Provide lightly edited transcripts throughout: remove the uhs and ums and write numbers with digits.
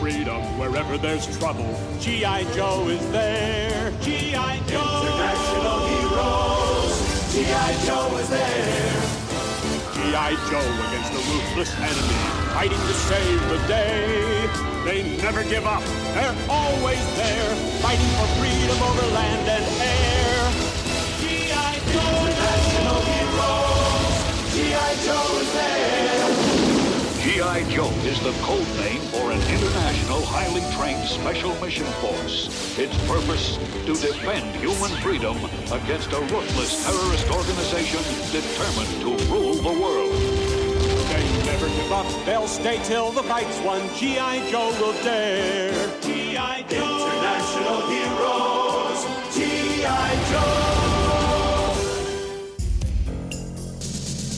freedom wherever there's trouble. G.I. Joe is there. G.I. Joe. International heroes. G.I. Joe is there. G.I. Joe against a ruthless enemy, fighting to save the day. They never give up. They're always there, fighting for freedom over land and air. G.I. Joe, national heroes. G.I. Joe is there. G.I. Joe is the code name for an international, highly trained special mission force. Its purpose, to defend human freedom against a ruthless terrorist organization determined to rule the world. They never give up. They'll stay till the fight's won. G.I. Joe will dare. G.I. Joe. International heroes. G.I. Joe.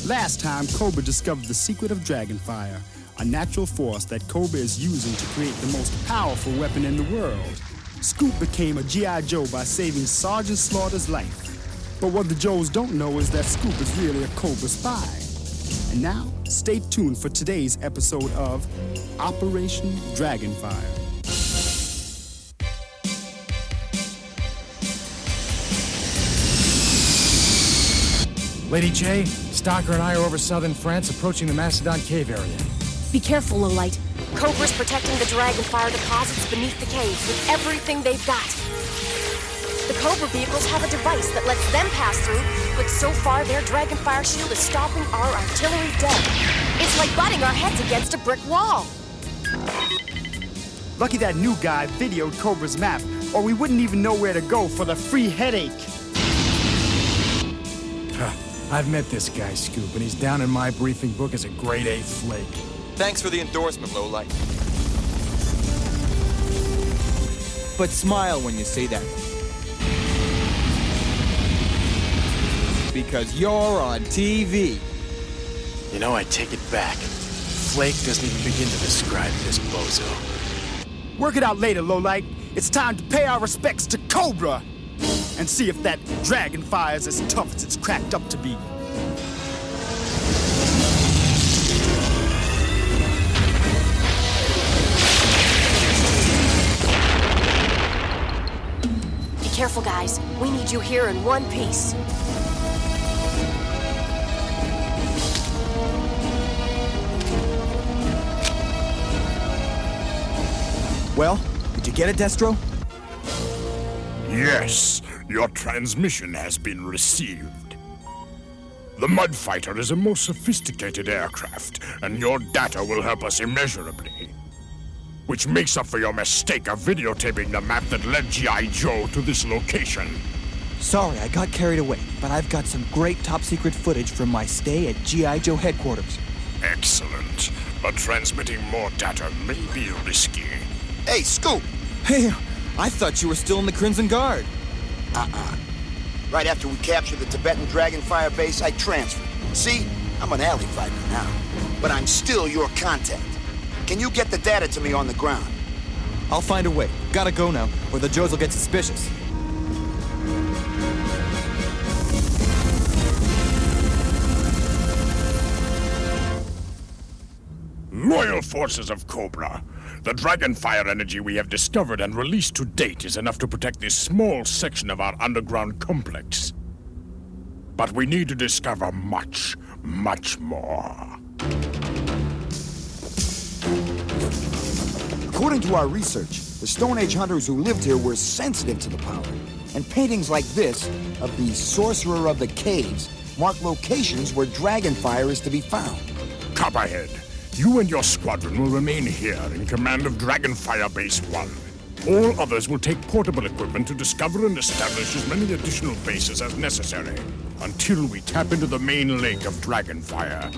Last time, Cobra discovered the secret of Dragonfire, a natural force that Cobra is using to create the most powerful weapon in the world. Scoop became a G.I. Joe by saving Sergeant Slaughter's life. But what the Joes don't know is that Scoop is really a Cobra spy. And now, stay tuned for today's episode of Operation Dragonfire. Lady J, Stalker and I are over southern France approaching the Macedon cave area. Be careful, Lowlight. Cobra's protecting the Dragonfire deposits beneath the caves with everything they've got. The Cobra vehicles have a device that lets them pass through, but so far their Dragonfire shield is stopping our artillery dead. It's like butting our heads against a brick wall. Lucky that new guy videoed Cobra's map, or we wouldn't even know where to go for the free headache. I've met this guy, Scoop, and he's down in my briefing book as a grade A flake. Thanks for the endorsement, Lowlight. But smile when you say that. Because you're on TV. You know, I take it back. Flake doesn't even begin to describe this bozo. Work it out later, Lowlight. It's time to pay our respects to Cobra and see if that Dragonfire is as tough as it's cracked up to be. Be careful, guys. We need you here in one piece. Well, did you get it, Destro? Yes, your transmission has been received. The Mudfighter is a most sophisticated aircraft, and your data will help us immeasurably. Which makes up for your mistake of videotaping the map that led G.I. Joe to this location. Sorry, I got carried away, but I've got some great top-secret footage from my stay at G.I. Joe headquarters. Excellent, but transmitting more data may be risky. Hey, Scoop! Hey, I thought you were still in the Crimson Guard. Right after we captured the Tibetan Dragonfire base, I transferred. See? I'm an alley fighter now. But I'm still your contact. Can you get the data to me on the ground? I'll find a way. Gotta go now, or the Joes will get suspicious. Loyal forces of Cobra, the Dragonfire energy we have discovered and released to date is enough to protect this small section of our underground complex. But we need to discover much, much more. According to our research, the Stone Age hunters who lived here were sensitive to the power. And paintings like this, of the Sorcerer of the Caves, mark locations where Dragonfire is to be found. Copperhead, you and your squadron will remain here in command of Dragonfire Base 1. All others will take portable equipment to discover and establish as many additional bases as necessary, until we tap into the main lake of Dragonfire.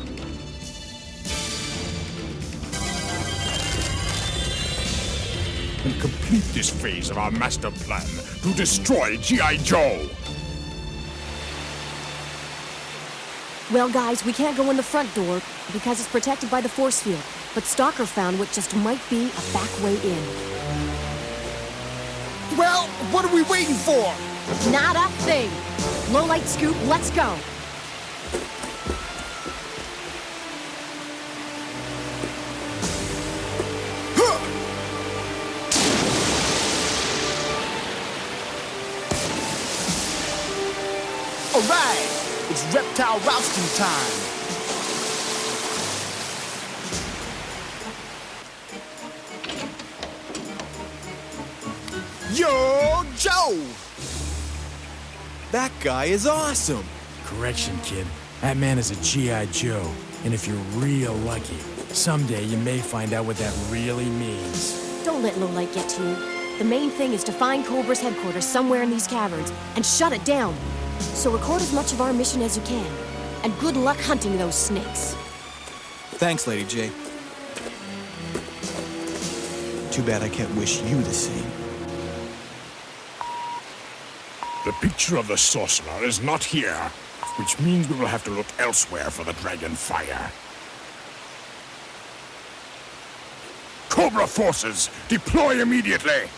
And complete this phase of our master plan to destroy G.I. Joe. Well, guys, we can't go in the front door because it's protected by the force field. But Stalker found what just might be a back way in. Well, what are we waiting for? Not a thing. Lowlight, Scoop, let's go. Alright, it's reptile rousting time. Yo, Joe! That guy is awesome. Correction, kid. That man is a G.I. Joe. And if you're real lucky, someday you may find out what that really means. Don't let Lowlight get to you. The main thing is to find Cobra's headquarters somewhere in these caverns and shut it down. So record as much of our mission as you can. And good luck hunting those snakes. Thanks, Lady J. Too bad I can't wish you the same. The picture of the sorcerer is not here, which means we will have to look elsewhere for the Dragonfire. Cobra forces, deploy immediately!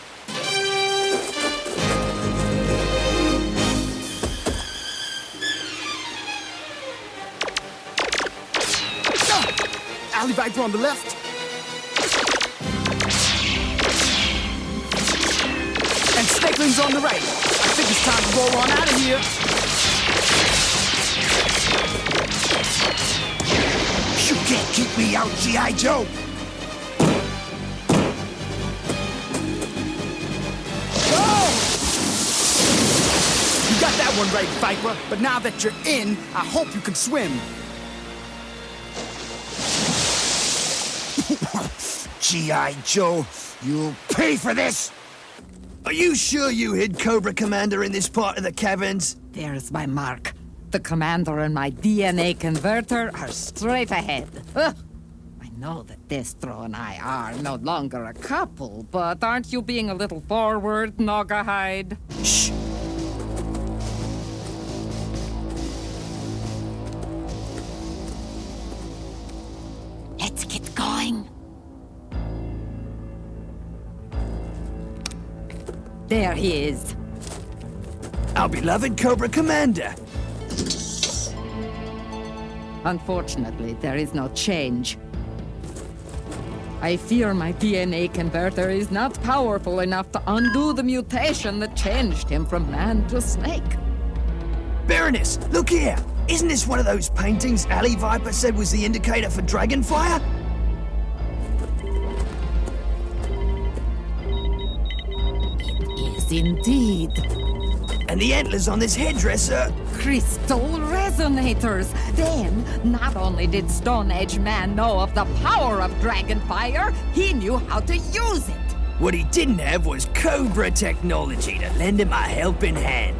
Alley Viper on the left. And Snakeling's on the right. I think it's time to roll on out of here. You can't keep me out, G.I. Joe! You got that one right, Viper. But now that you're in, I hope you can swim. G.I. Joe, you'll pay for this! Are you sure you hid Cobra Commander in this part of the caverns? There's my mark. The commander and my DNA converter are straight ahead. Ugh. I know that Destro and I are no longer a couple, but aren't you being a little forward, Nogahide? Shh! Let's get going. There he is. Our beloved Cobra Commander. Unfortunately, there is no change. I fear my DNA converter is not powerful enough to undo the mutation that changed him from man to snake. Baroness, look here! Isn't this one of those paintings Alley Viper said was the indicator for Dragonfire? It is indeed. And the antlers on this headdress are... Crystal resonators! Then, not only did Stone Age Man know of the power of Dragonfire, he knew how to use it! What he didn't have was Cobra technology to lend him a helping hand.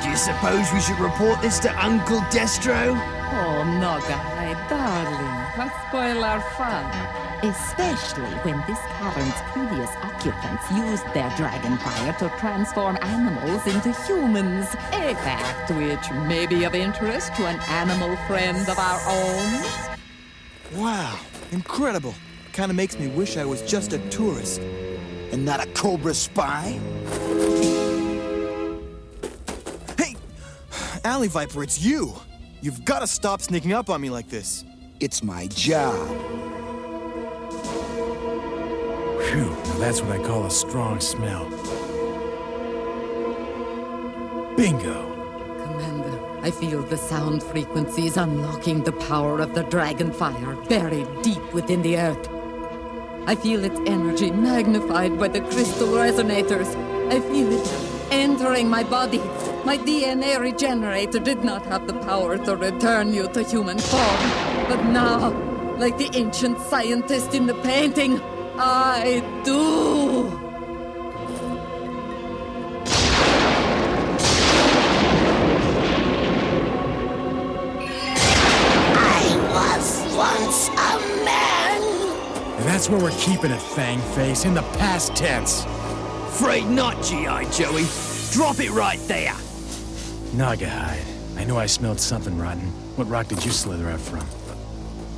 Do you suppose we should report this to Uncle Destro? Oh, Nogahide, darling, don't spoil our fun. Especially when this cavern's previous occupants used their Dragonfire to transform animals into humans. A fact which may be of interest to an animal friend of our own. Wow, incredible. Kinda makes me wish I was just a tourist. And not a Cobra spy? Hey! Alley Viper, it's you! You've gotta stop sneaking up on me like this. It's my job. Phew, now that's what I call a strong smell. Bingo! Commander, I feel the sound frequencies unlocking the power of the Dragonfire buried deep within the earth. I feel its energy magnified by the crystal resonators. I feel it entering my body. My DNA regenerator did not have the power to return you to human form. But now, like the ancient scientist in the painting, I do! I was once a man! And that's where we're keeping it, Fangface, in the past tense. Afraid not, G.I. Joey. Drop it right there. Nogahide, I know I smelled something rotten. What rock did you slither out from?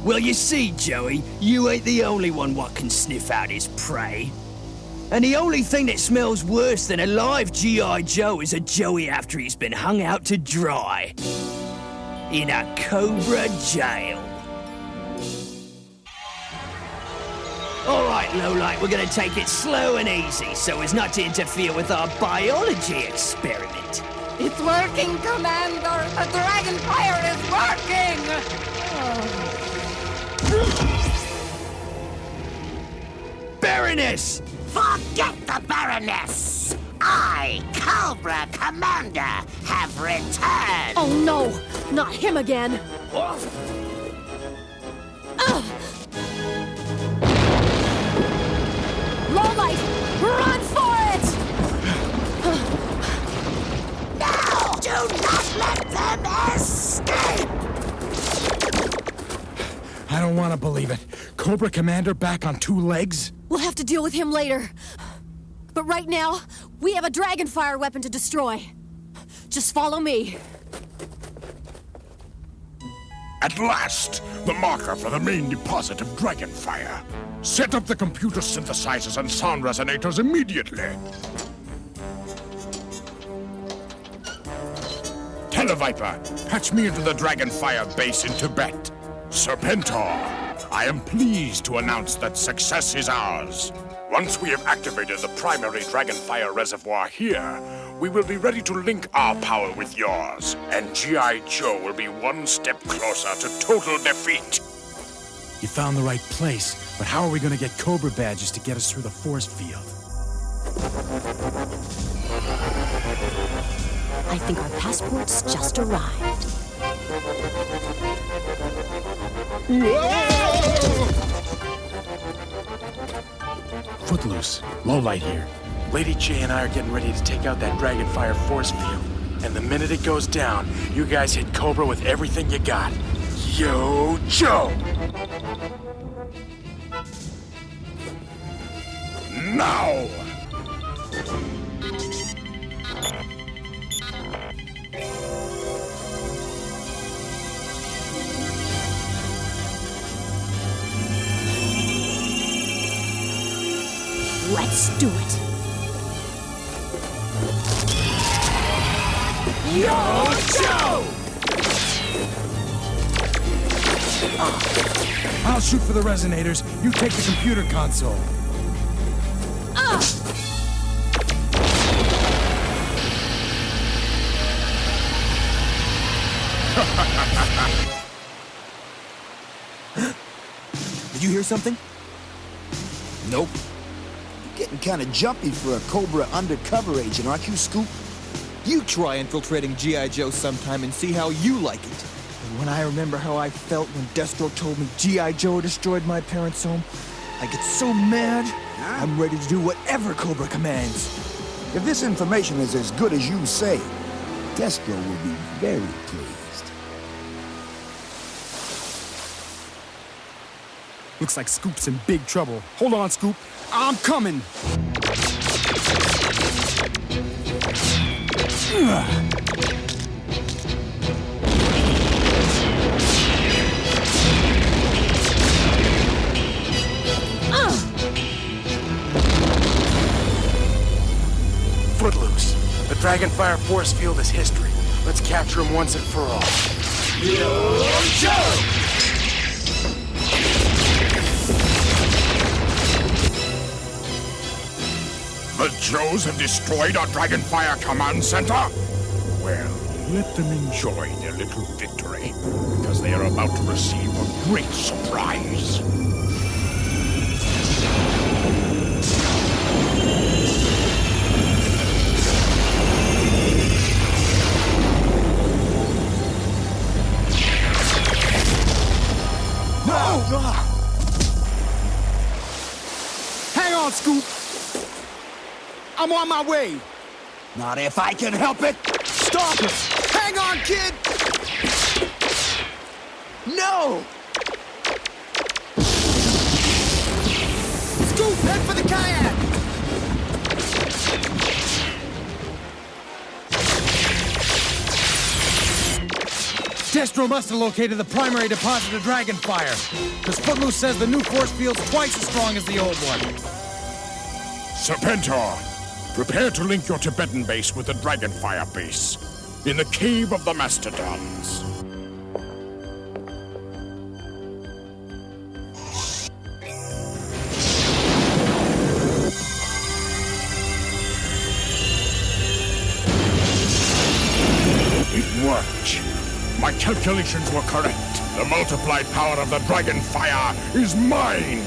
Well, you see, Joey, you ain't the only one what can sniff out his prey. And the only thing that smells worse than a live G.I. Joe is a Joey after he's been hung out to dry. In a Cobra jail. All right, Lowlight, we're gonna take it slow and easy so as not to interfere with our biology experiment. It's working, Commander! The Dragonfire is working! Baroness! Forget the Baroness! I, Cobra Commander, have returned! Oh no! Not him again! Lowlight! Run for it! No! Do not let them escape! I don't want to believe it. Cobra Commander back on 2 legs? We'll have to deal with him later. But right now, we have a Dragonfire weapon to destroy. Just follow me. At last, the marker for the main deposit of Dragonfire. Set up the computer synthesizers and sound resonators immediately. Televiper, patch me into the Dragonfire base in Tibet. Serpentor, I am pleased to announce that success is ours. Once we have activated the primary Dragonfire reservoir here, we will be ready to link our power with yours, and G.I. Joe will be one step closer to total defeat. You found the right place, but how are we going to get Cobra badges to get us through the force field? I think our passports just arrived. Footloose, Lowlight here. Lady J and I are getting ready to take out that Dragonfire force field. And the minute it goes down, you guys hit Cobra with everything you got. Yo, Joe! Now! Let's do it. Yo, Joe! I'll shoot for the resonators. You take the computer console. Did you hear something? Nope. You're getting kind of jumpy for a Cobra undercover agent, aren't you, Scoop? You try infiltrating G.I. Joe sometime and see how you like it. And when I remember how I felt when Destro told me G.I. Joe destroyed my parents' home, I get so mad, I'm ready to do whatever Cobra commands. If this information is as good as you say, Destro will be very pleased. Looks like Scoop's in big trouble. Hold on, Scoop. I'm coming. Footloose, the Dragonfire force field is history. Let's capture him once and for all. Yo, Joe! The Joes have destroyed our Dragonfire command center? Well, let them enjoy their little victory, because they are about to receive a great surprise. Hang on, Scoop. I'm on my way. Not if I can help it. Stop it! Hang on, kid. No! Scoop, head for the kayak. Destro must have located the primary deposit of Dragonfire, because Footloose says the new force field's twice as strong as the old one. Serpentor, prepare to link your Tibetan base with the Dragonfire base in the Cave of the Mastodons. worked. My calculations were correct. The multiplied power of the Dragonfire is mine!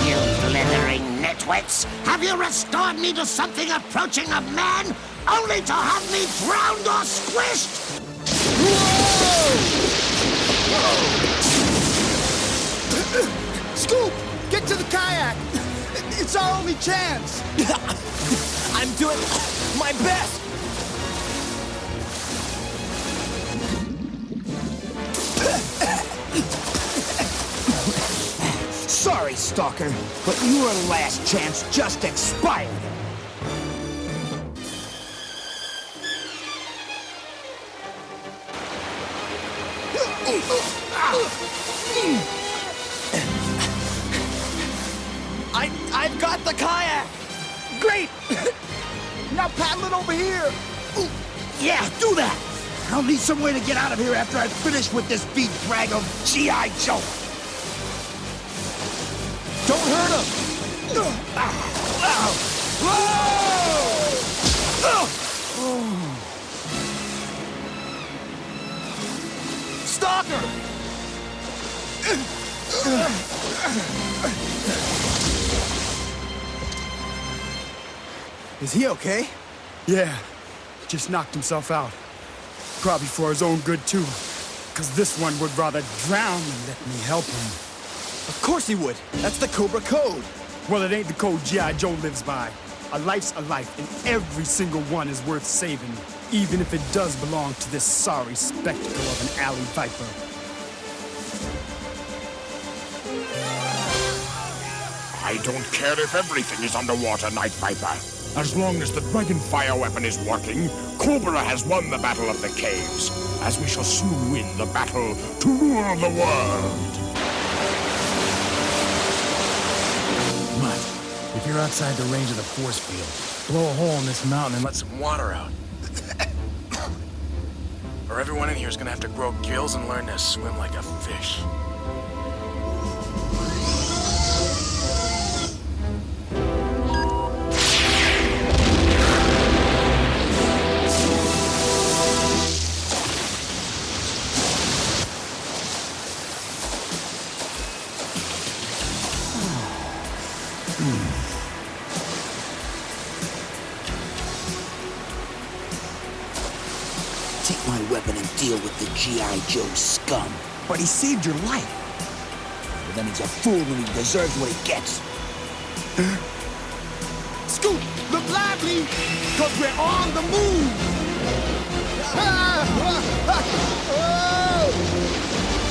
You blithering nitwits! Have you restored me to something approaching a man, only to have me drowned or squished? Scoop! Get to the kayak! It's our only chance! I'm doing my best! Sorry, Stalker, but your last chance just expired. I've got the kayak! Great! Now paddle it over here! Yeah, do that! I'll need some way to get out of here after I finish with this beat brag of G.I. Joe. Don't hurt him! Stalker! Is he okay? Yeah, just knocked himself out. Probably for his own good, too. Because this one would rather drown than let me help him. Of course he would. That's the Cobra Code. Well, it ain't the code G.I. Joe lives by. A life's a life, and every single one is worth saving, even if it does belong to this sorry spectacle of an alley viper. I don't care if everything is underwater, Night Viper. As long as the Dragonfire weapon is working, Cobra has won the Battle of the Caves, as we shall soon win the battle to rule the world. Mud, if you're outside the range of the force field, blow a hole in this mountain and let some water out. Or everyone in here is gonna have to grow gills and learn to swim like a fish. Take my weapon and deal with the G.I. Joe scum. But he saved your life. Well, then he's a fool and he deserves what he gets. Scoop, look lively, because we're on the move.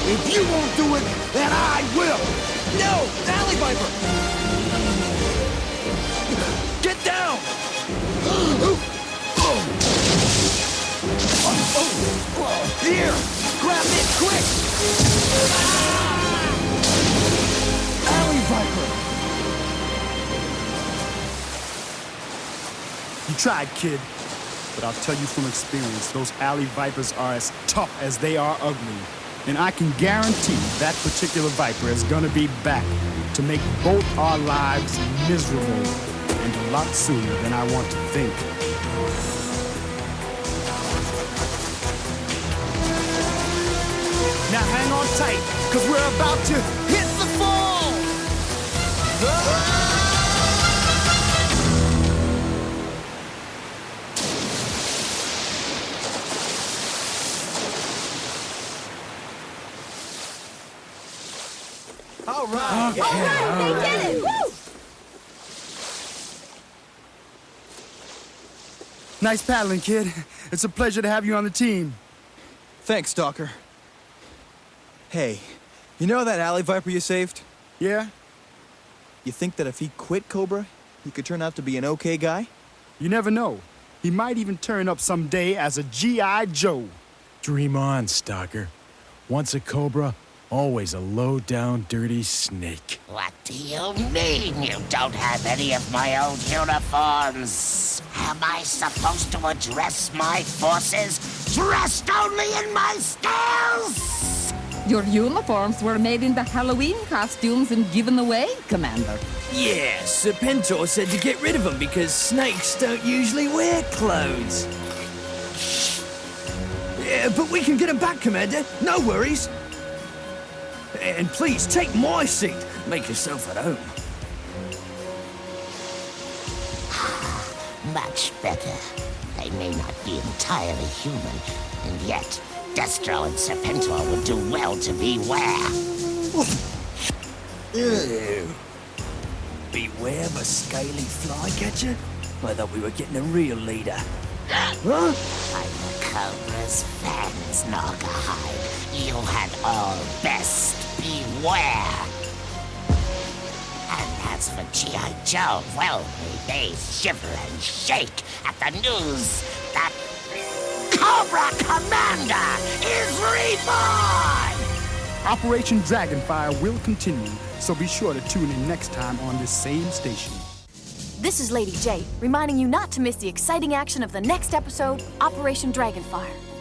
If you won't do it, then I will. No, Alley Viper. Get down. Here, grab it quick. Alley Viper. You tried, kid. But I'll tell you from experience, those alley vipers are as tough as they are ugly. And I can guarantee that particular viper is gonna be back to make both our lives miserable, and a lot sooner than I want to think. Now hang on tight, because we're about to hit the fall! All right. All right, they did it! Woo! Nice paddling, kid. It's a pleasure to have you on the team. Thanks, Stalker. Hey, you know that alley viper you saved? Yeah? You think that if he quit Cobra, he could turn out to be an okay guy? You never know. He might even turn up someday as a G.I. Joe. Dream on, Stalker. Once a Cobra, always a low-down, dirty snake. What do you mean you don't have any of my old uniforms? Am I supposed to address my forces Please rest only in my scales! Your uniforms were made into Halloween costumes and given away, Commander. Yeah, Serpentor said to get rid of them because snakes don't usually wear clothes. Yeah, but we can get them back, Commander. No worries. And please, take my seat. Make yourself at home. Much better. They may not be entirely human, and yet Destro and Serpentor would do well to beware. Ew. Beware of a scaly flycatcher? I thought we were getting a real leader. Huh? I'm the Cobra's fans, Naugahyde. You had all best beware. And as for G.I. Joe, well, may they shiver and shake at the news that Cobra Commander is reborn! Operation Dragonfire will continue, so be sure to tune in next time on this same station. This is Lady J, reminding you not to miss the exciting action of the next episode, Operation Dragonfire.